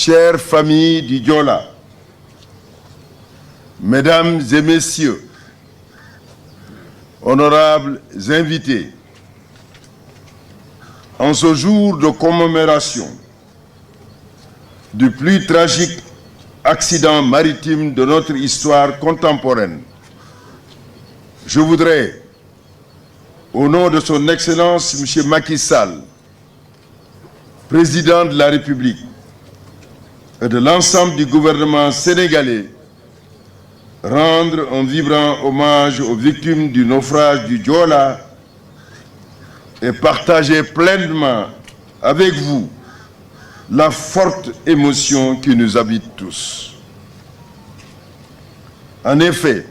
chères familles du Diola, Mesdames et Messieurs, honorables invités, en ce jour de commémoration du plus tragique accident maritime de notre histoire contemporaine, je voudrais, au nom de son Excellence M. Macky Sall, Président de la République, et de l'ensemble du gouvernement sénégalais, rendre un vibrant hommage aux victimes du naufrage du Diola et partager pleinement avec vous la forte émotion qui nous habite tous. En effet,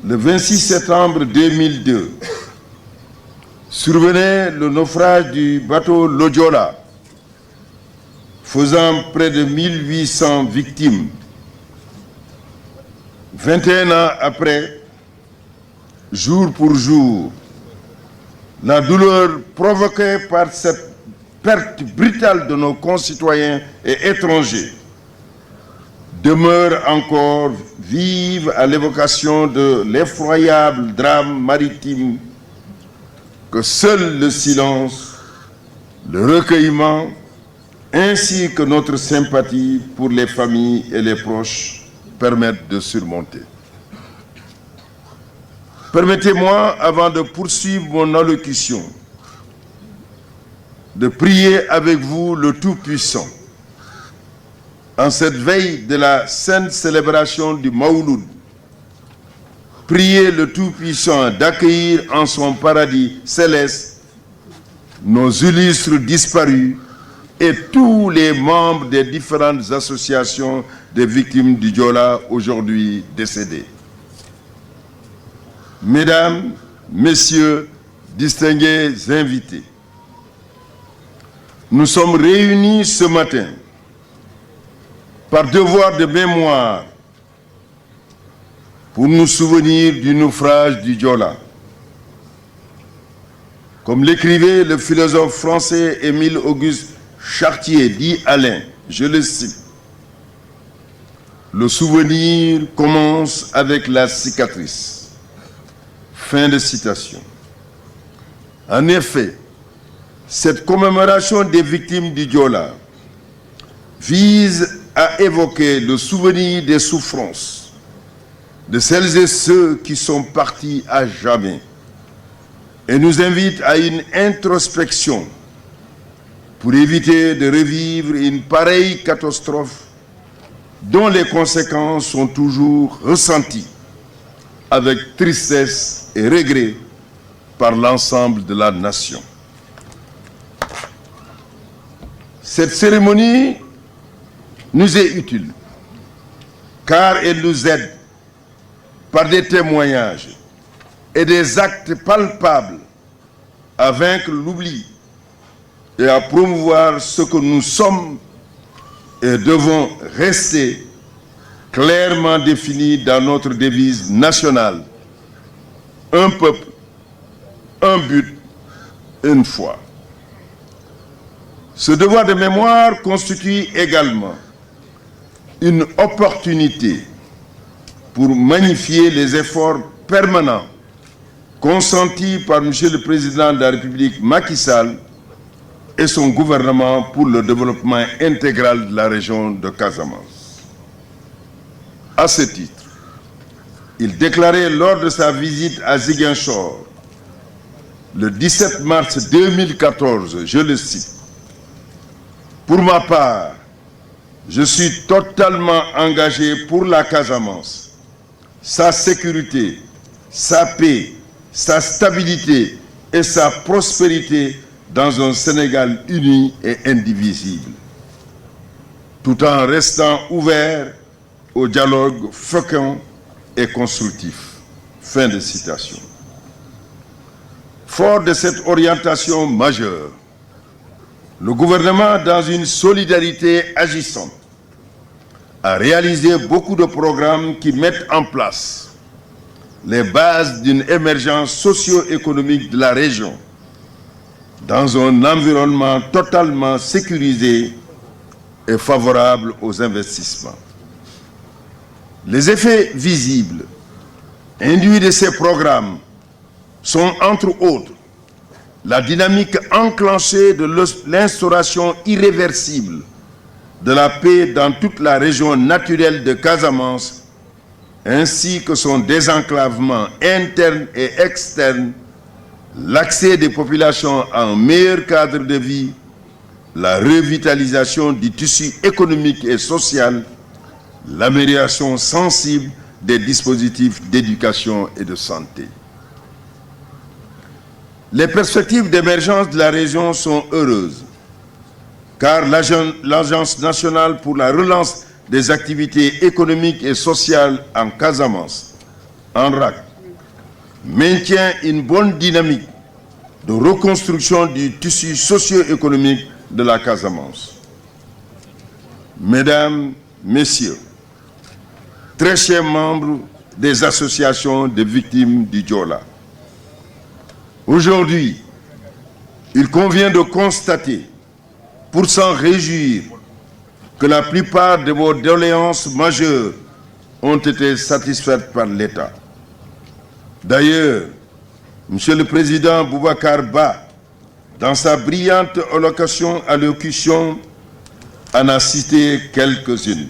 le 26 septembre 2002, survenait le naufrage du bateau le Diola, faisant près de 1800 victimes. 21 ans après, jour pour jour, la douleur provoquée par cette perte brutale de nos concitoyens et étrangers demeure encore vive à l'évocation de l'effroyable drame maritime que seul le silence, le recueillement, ainsi que notre sympathie pour les familles et les proches permettent de surmonter. Permettez-moi, avant de poursuivre mon allocution, de prier avec vous le Tout-Puissant en cette veille de la sainte célébration du Mawlud. Priez le Tout-Puissant d'accueillir en son paradis céleste nos illustres disparus et tous les membres des différentes associations des victimes du Diola aujourd'hui décédées. Mesdames, Messieurs, distingués invités, nous sommes réunis ce matin par devoir de mémoire pour nous souvenir du naufrage du Diola. Comme l'écrivait le philosophe français Émile Auguste Chartier, dit Alain, je le cite, « Le souvenir commence avec la cicatrice. » Fin de citation. En effet, cette commémoration des victimes du Diola vise à évoquer le souvenir des souffrances de celles et ceux qui sont partis à jamais et nous invite à une introspection pour éviter de revivre une pareille catastrophe dont les conséquences sont toujours ressenties avec tristesse et regret par l'ensemble de la nation. Cette cérémonie nous est utile car elle nous aide par des témoignages et des actes palpables à vaincre l'oubli et à promouvoir ce que nous sommes et devons rester clairement défini dans notre devise nationale. Un peuple, un but, une foi. Ce devoir de mémoire constitue également une opportunité pour magnifier les efforts permanents consentis par M. le Président de la République Macky Sall et son gouvernement pour le développement intégral de la région de Casamance. À ce titre, il déclarait lors de sa visite à Ziguinchor le 17 mars 2014, je le cite, « Pour ma part, je suis totalement engagé pour la Casamance, sa sécurité, sa paix, sa stabilité et sa prospérité dans un Sénégal uni et indivisible, tout en restant ouvert au dialogue fécond et constructif. » Fin de citation. Fort de cette orientation majeure, le gouvernement, dans une solidarité agissante, a réalisé beaucoup de programmes qui mettent en place les bases d'une émergence socio-économique de la région dans un environnement totalement sécurisé et favorable aux investissements. Les effets visibles induits de ces programmes sont, entre autres, la dynamique enclenchée de l'instauration irréversible de la paix dans toute la région naturelle de Casamance, ainsi que son désenclavement interne et externe, l'accès des populations à un meilleur cadre de vie, la revitalisation du tissu économique et social, l'amélioration sensible des dispositifs d'éducation et de santé. Les perspectives d'émergence de la région sont heureuses, car l'Agence nationale pour la relance des activités économiques et sociales en Casamance, ANRAC, maintient une bonne dynamique de reconstruction du tissu socio-économique de la Casamance. Mesdames, Messieurs, très chers membres des associations de victimes du Diola, aujourd'hui, il convient de constater, pour s'en réjouir, que la plupart de vos doléances majeures ont été satisfaites par l'État. D'ailleurs, Monsieur le Président Boubacar Ba, dans sa brillante allocution, en a cité quelques-unes.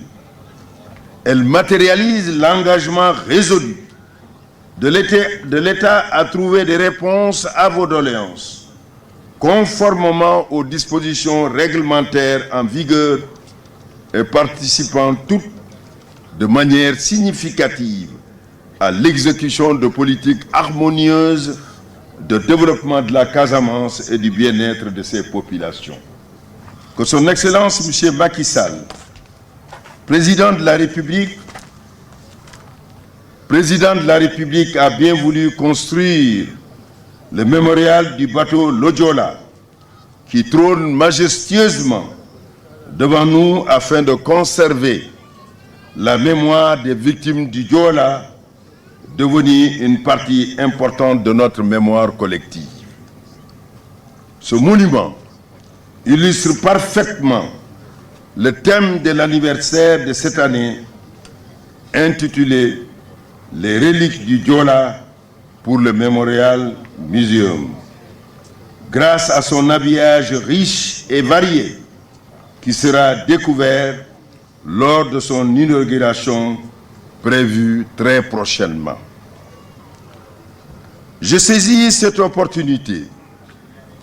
Elle matérialise l'engagement résolu de l'État à trouver des réponses à vos doléances, conformément aux dispositions réglementaires en vigueur et participant toutes de manière significative à l'exécution de politiques harmonieuses de développement de la Casamance et du bien-être de ses populations. Que son Excellence M. Macky Sall, Président de la République a bien voulu construire le mémorial du bateau Lodjola, qui trône majestueusement devant nous afin de conserver la mémoire des victimes du Diola, devenue une partie importante de notre mémoire collective. Ce monument illustre parfaitement le thème de l'anniversaire de cette année, intitulé « Les reliques du Diola » pour le Memorial Museum. Grâce à son habillage riche et varié, qui sera découvert lors de son inauguration prévue très prochainement. Je saisis cette opportunité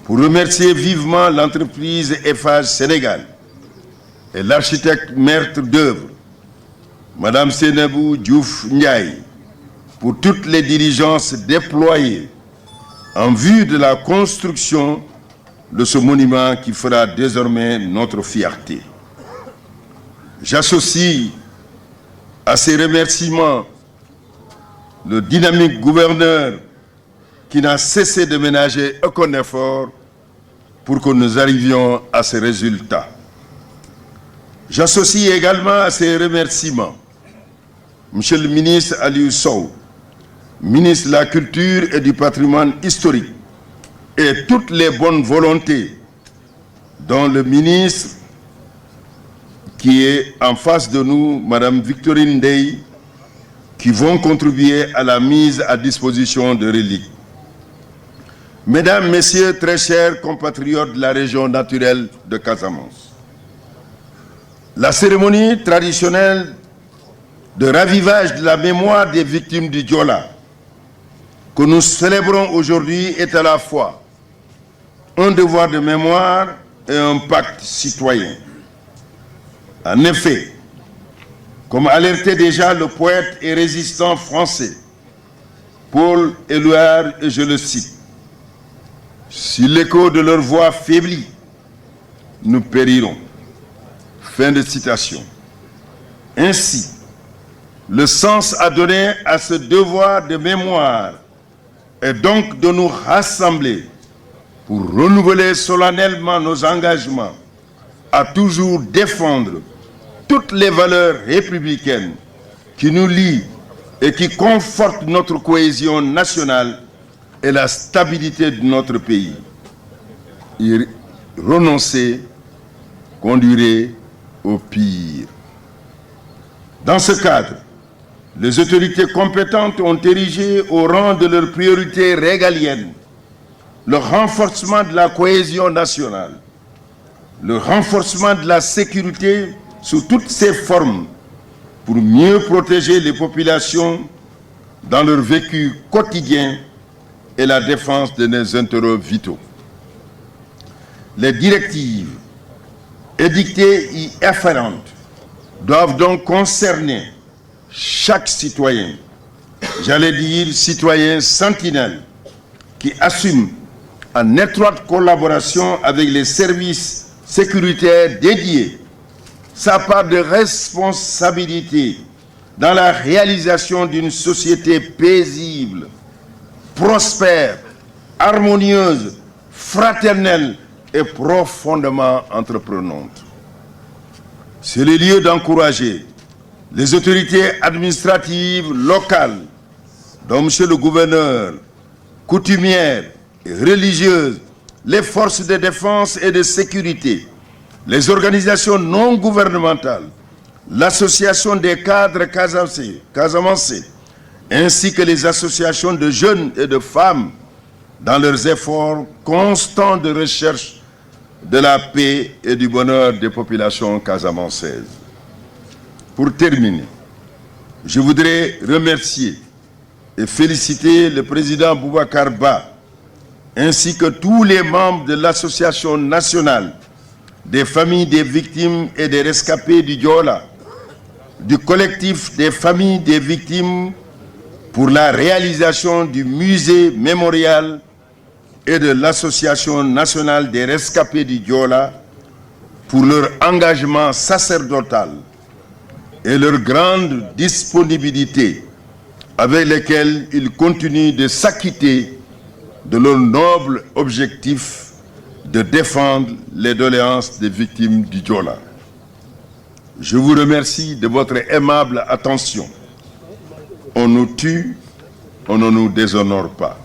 pour remercier vivement l'entreprise Eiffage Sénégal et l'architecte maître d'œuvre, Madame Seynabou Diouf Ndiaye, pour toutes les diligences déployées en vue de la construction de ce monument qui fera désormais notre fierté. J'associe à ces remerciements le dynamique gouverneur qui n'a cessé de ménager aucun effort pour que nous arrivions à ces résultats. J'associe également à ces remerciements Monsieur le ministre Aliou Sow, ministre de la Culture et du Patrimoine historique, et toutes les bonnes volontés, dont le ministre qui est en face de nous, Madame Victorine Dey, qui vont contribuer à la mise à disposition de reliques. Mesdames, Messieurs, très chers compatriotes de la région naturelle de Casamance, la cérémonie traditionnelle de ravivage de la mémoire des victimes du Diola que nous célébrons aujourd'hui est à la fois un devoir de mémoire et un pacte citoyen. En effet, comme alertait déjà le poète et résistant français Paul Éluard, et je le cite, « Si l'écho de leur voix faiblit, nous périrons. » Fin de citation. Ainsi, le sens à donner à ce devoir de mémoire est donc de nous rassembler pour renouveler solennellement nos engagements à toujours défendre toutes les valeurs républicaines qui nous lient et qui confortent notre cohésion nationale et la stabilité de notre pays. Y renoncer conduirait au pire. Dans ce cadre, les autorités compétentes ont érigé au rang de leurs priorités régaliennes le renforcement de la cohésion nationale, le renforcement de la sécurité sous toutes ses formes pour mieux protéger les populations dans leur vécu quotidien et la défense de nos intérêts vitaux. Les directives édictées y afférentes doivent donc concerner chaque citoyen, j'allais dire citoyen sentinelle, qui assume en étroite collaboration avec les services sécuritaires dédiés sa part de responsabilité dans la réalisation d'une société paisible, prospère, harmonieuse, fraternelle et profondément entreprenante. C'est le lieu d'encourager les autorités administratives locales, dont M. le gouverneur, coutumières et religieuses, les forces de défense et de sécurité, les organisations non gouvernementales, l'association des cadres casamançais, ainsi que les associations de jeunes et de femmes dans leurs efforts constants de recherche de la paix et du bonheur des populations casamançaises. Pour terminer, je voudrais remercier et féliciter le président Boubacar Ba ainsi que tous les membres de l'Association nationale des familles des victimes et des rescapés du Diola, du collectif des familles des victimes pour la réalisation du musée mémorial et de l'Association nationale des rescapés du Diola pour leur engagement sacerdotal et leur grande disponibilité avec lesquels ils continuent de s'acquitter de leur noble objectif de défendre les doléances des victimes du Diola. Je vous remercie de votre aimable attention. On nous tue, on ne nous déshonore pas.